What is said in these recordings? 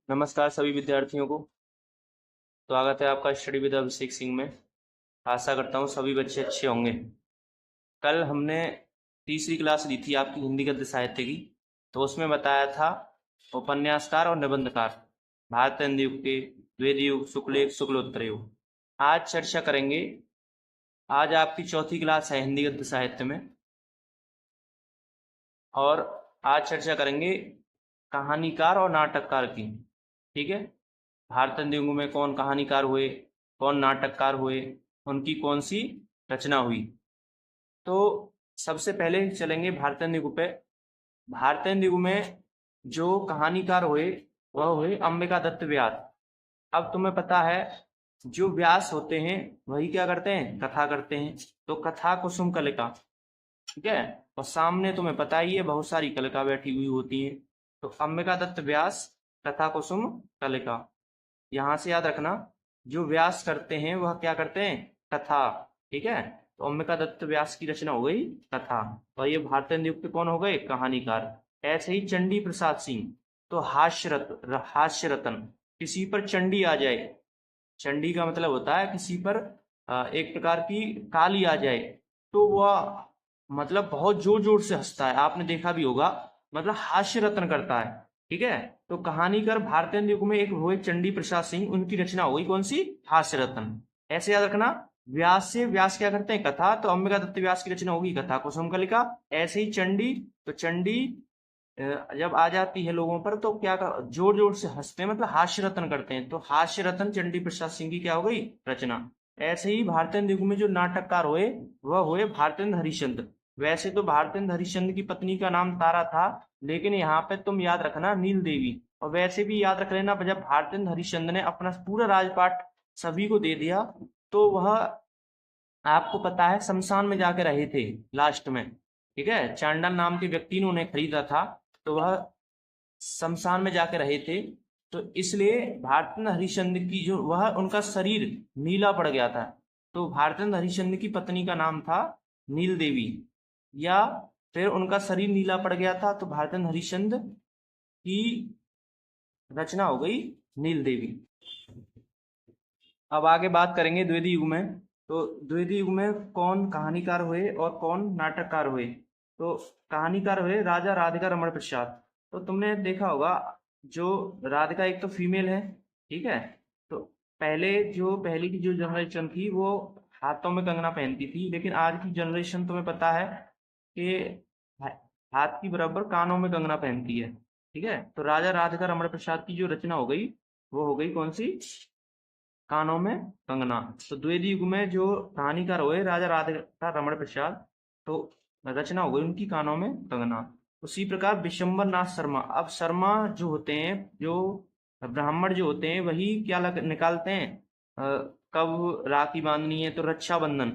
नमस्कार सभी विद्यार्थियों को। स्वागत है आपका स्टडी विद अभिषेक सिंह में। आशा करता हूँ सभी बच्चे अच्छे होंगे। कल हमने तीसरी क्लास ली थी आपकी हिंदी गद्य साहित्य की, तो उसमें बताया था उपन्यासकार और निबंधकार, भारतेंदु युग के, द्विवेदी युग, शुक्ल युग, शुक्लोत्तर युग। आज चर्चा करेंगे। आज आपकी चौथी क्लास है हिंदी गद्य साहित्य में, और आज चर्चा करेंगे कहानीकार और नाटककार की। ठीक है। भारतेंदु युग में कौन कहानीकार हुए, कौन नाटककार हुए, उनकी कौन सी रचना हुई। तो सबसे पहले चलेंगे भारतेंदु युग पे। भारतेंदु युग में जो कहानीकार हुए वह हुए अंबिका दत्त व्यास। अब तुम्हें पता है जो व्यास होते हैं वही क्या करते हैं, कथा करते हैं। तो कथा कुसुम कलिका, ठीक है। और सामने तुम्हें पता ही है बहुत सारी कलिका बैठी हुई होती हैं। तो अंबिका दत्त व्यास, कथा कुसुम कलिका। यहाँ से याद रखना, जो व्यास करते हैं वह क्या करते हैं, कथा। ठीक है। तो अंबिका दत्त व्यास की रचना हो गई कथा, और ये भारतेंदु युग के कौन हो गए, कहानीकार। ऐसे ही चंडी प्रसाद सिंह, तो हास्य रतन। किसी पर चंडी आ जाए, चंडी का मतलब होता है किसी पर एक प्रकार की काली आ जाए, तो वह मतलब बहुत जोर जोर से हंसता है, आपने देखा भी होगा, मतलब हास्य रत्न करता है। ठीक है। तो कहानीकार भारतेंदु युग में एक हुए चंडी प्रसाद सिंह, उनकी रचना हुई कौन सी, हास्य रत्न। ऐसे याद रखना। व्यास से व्यास क्या करते हैं, कथा। तो अंबिका दत्त व्यास की रचना होगी कथा कुसुम कलिका। ऐसे ही चंडी, तो चंडी जब आ जाती है लोगों पर तो क्या जोर जोर से हंसते हैं, मतलब हास्य रत्न करते हैं। तो हास्य रत्न चंडी प्रसाद सिंह की क्या हो गई, रचना। ऐसे ही भारतेंदु युग में जो नाटककार हुए वह हुए भारतेंद्र हरिश्चंद्र। वैसे तो भारतेंद्र हरिश्चंद्र की पत्नी का नाम तारा था, लेकिन यहाँ पे तुम याद रखना नील देवी। और वैसे भी याद रख लेना, जब भारतेंद्र हरिश्चंद्र ने अपना पूरा राजपाट सभी को दे दिया, तो वह आपको पता है शमशान में जाके रहे थे लास्ट में। ठीक है। चांडल नाम के व्यक्ति ने उन्हें खरीदा था, तो वह शमशान में जाके रहे थे। तो इसलिए भारतेंद्र हरिश्चंद्र की जो वह उनका शरीर नीला पड़ गया था। तो भारतेंद्र हरिश्चंद्र की पत्नी का नाम था नील देवी, या फिर उनका शरीर नीला पड़ गया था, तो भारतेंद्र हरिश्चंद्र की रचना हो गई नील देवी। अब आगे बात करेंगे द्विवेदी युग में। तो द्विवेदी युग में कौन कहानीकार हुए और कौन नाटककार हुए। तो कहानीकार हुए राजा राधिका रमण प्रसाद। तो तुमने देखा होगा, जो राधिका एक तो फीमेल है, ठीक है। तो पहले की जो जनरेशन थी वो हाथों में कंगना पहनती थी, लेकिन आज की जनरेशन तुम्हें पता है कि हाथ की बराबर कानों में कंगना पहनती है। ठीक है। तो राजा राधिका रमण प्रसाद की जो रचना हो गई वो हो गई कौन सी, कानों में कंगना। तो द्विवेदी युग में जो कहानीकार हुए राजा राधिका रमण प्रसाद, तो रचना हो गई उनकी कानों में कंगना। उसी प्रकार विशंबर नाथ शर्मा। अब शर्मा जो होते हैं, जो ब्राह्मण जो होते हैं, वही क्या निकालते हैं, कब राखी बांधनी है तो रक्षाबंधन।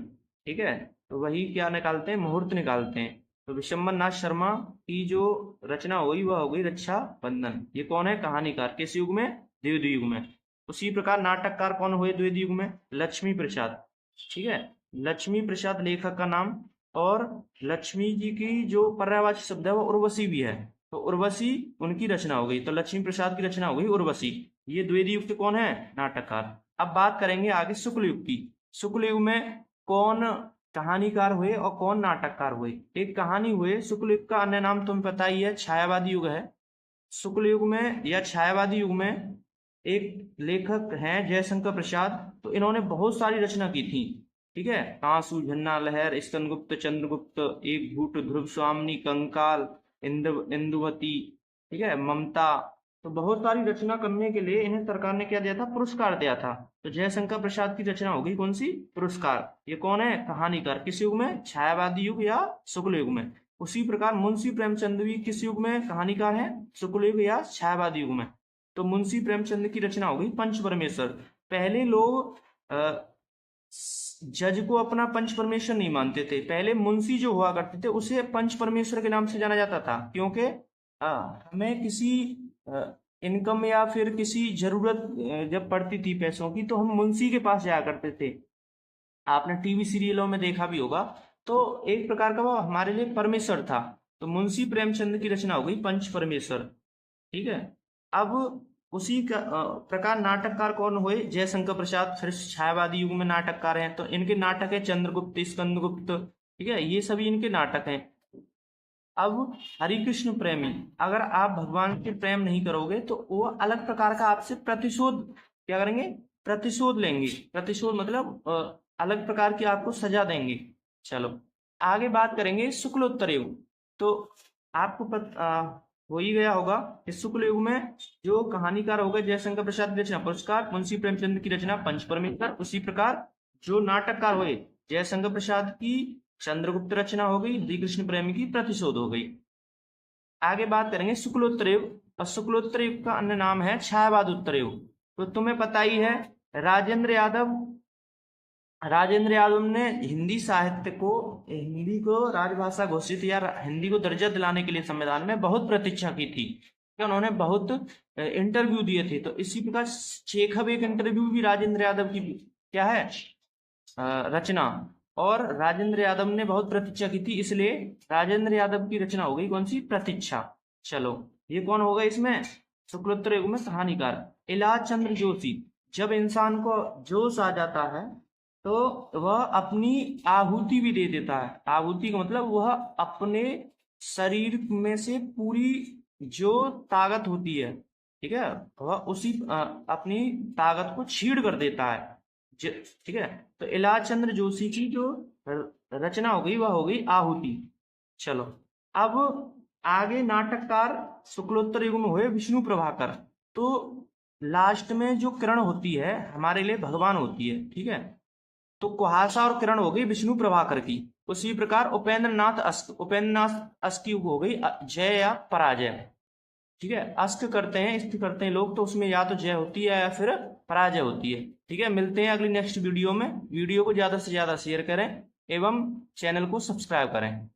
ठीक है। तो वही क्या निकालते हैं, मुहूर्त निकालते हैं। तो विशंबर नाथ शर्मा की जो रचना हुई वह हो गई रक्षा बंधन। ये कौन है, कहानीकार। किस युग में, द्विवेदी युग में। उसी प्रकार नाटककार कौन हुए द्विवेदी युग में, लक्ष्मी प्रसाद। ठीक है। लक्ष्मी प्रसाद लेखक का नाम। और लक्ष्मी जी की जो पर्यायवाची शब्द है वो उर्वशी भी है, तो उर्वशी उनकी रचना हो गई। तो लक्ष्मी प्रसाद की रचना हो गई उर्वशी। ये द्विवेदी युग के कौन है, नाटककार। अब बात करेंगे आगे शुक्ल युग की। शुक्ल युग में कौन कहानीकार हुए और कौन नाटककार हुए। एक कहानी हुए शुक्ल युग का अन्य नाम तुम्हें पता ही है, छायावादी युग है। शुक्ल युग में या छायावादी युग में एक लेखक हैं जयशंकर प्रसाद। तो इन्होंने बहुत सारी रचना की थी। ठीक है। कांसु, झन्ना, लहर, स्कंदगुप्त, चंद्रगुप्त, एक झूठ, ध्रुव स्वामिनी, कंकाल, इंदुवती, ठीक है, ममता। तो बहुत सारी रचना करने के लिए इन्हें सरकार ने क्या दिया था, पुरस्कार दिया था। तो जयशंकर प्रसाद की रचना होगी कौन सी, पुरस्कार। ये कौन है, कहानीकार। किस युग में, छायावादी युग या शुक्ल युग में। उसी प्रकार मुंशी प्रेमचंद भी किस युग में कहानीकार है, शुक्ल युग या छायावादी युग में। तो मुंशी प्रेमचंद की रचना हो गई पंच परमेश्वर। पहले लोग जज को अपना पंच परमेश्वर नहीं मानते थे। पहले मुंशी जो हुआ करते थे उसे पंच परमेश्वर के नाम से जाना जाता था, क्योंकि हमें किसी इनकम या फिर किसी जरूरत जब पड़ती थी पैसों की, तो हम मुंशी के पास जाया करते थे। आपने टीवी सीरियलों में देखा भी होगा। तो एक प्रकार का वो हमारे लिए परमेश्वर था। तो मुंशी प्रेमचंद की रचना हो गई पंच परमेश्वर। ठीक है। अब उसी का प्रकार नाटककार कौन हुए? जयशंकर प्रसाद। फिर छायावादी युग में नाटककार हैं तो इनके नाटक है चंद्रगुप्त, स्कंदगुप्त, ठीक है, ये सभी इनके नाटक हैं। अब हरिकृष्ण प्रेमी, अगर आप भगवान के प्रेम नहीं करोगे तो वो अलग प्रकार का आपसे प्रतिशोध क्या करेंगे? प्रतिशोध लेंगे। प्रतिशोध मतलब अलग प्रकार की आपको सजा देंगे। चलो आगे बात करेंगे शुक्लोत्तर युग। तो आपको हो ही गया होगा कि शुक्ल युग में जो कहानीकार हो गए जयशंकर प्रसाद की रचना पुरस्कार, मुंशी प्रेमचंद की रचना पंच परमेश्वर। उसी प्रकार जो नाटककार हुए जयशंकर प्रसाद की चंद्रगुप्त रचना हो गई, हरिकृष्ण प्रेमी की प्रतिशोध हो गई। आगे बात करेंगे शुक्लोत्तर युग, और शुक्लोत्तर युग का अन्य नाम है छायावाद उत्तर युग। तो तुम्हें पता ही है राजेंद्र यादव ने हिंदी को राजभाषा घोषित या हिंदी को दर्जा दिलाने के लिए संविधान में बहुत प्रतीक्षा की थी। उन्होंने बहुत इंटरव्यू दिए थे। तो इसी प्रकार चेखव एक इंटरव्यू भी राजेंद्र यादव की क्या है रचना, और राजेंद्र यादव ने बहुत प्रतीक्षा की थी, इसलिए राजेंद्र यादव की रचना हो गई कौन सी? प्रतीक्षा। चलो ये कौन होगा इसमें? शुक्लोत्तर युग में कहानीकार इलाज चंद्र जोशी। जब इंसान को जोश आ जाता है तो वह अपनी आहुति भी दे देता है। आहुति का मतलब वह अपने शरीर में से पूरी जो ताकत होती है, ठीक है, वह उसी अपनी ताकत को छीड़ कर देता है। ठीक है, तो इलाज चंद्र जोशी की जो रचना हो गई वह हो गई आहुति। चलो अब आगे नाटककार शुक्लोत्तर युग में हुए विष्णु प्रभाकर। तो लास्ट में जो किरण होती है हमारे लिए भगवान होती है, ठीक है, तो कुहासा और किरण हो गई विष्णु प्रभाकर की। उसी प्रकार उपेंद्र नाथ अस्क की हो गई जय या पराजय, ठीक है। अस्क करते हैं, इष्ट करते हैं लोग, तो उसमें या तो जय होती है या फिर पराजय होती है, ठीक है। मिलते हैं अगली नेक्स्ट वीडियो में। वीडियो को ज्यादा से ज्यादा शेयर करें एवं चैनल को सब्सक्राइब करें।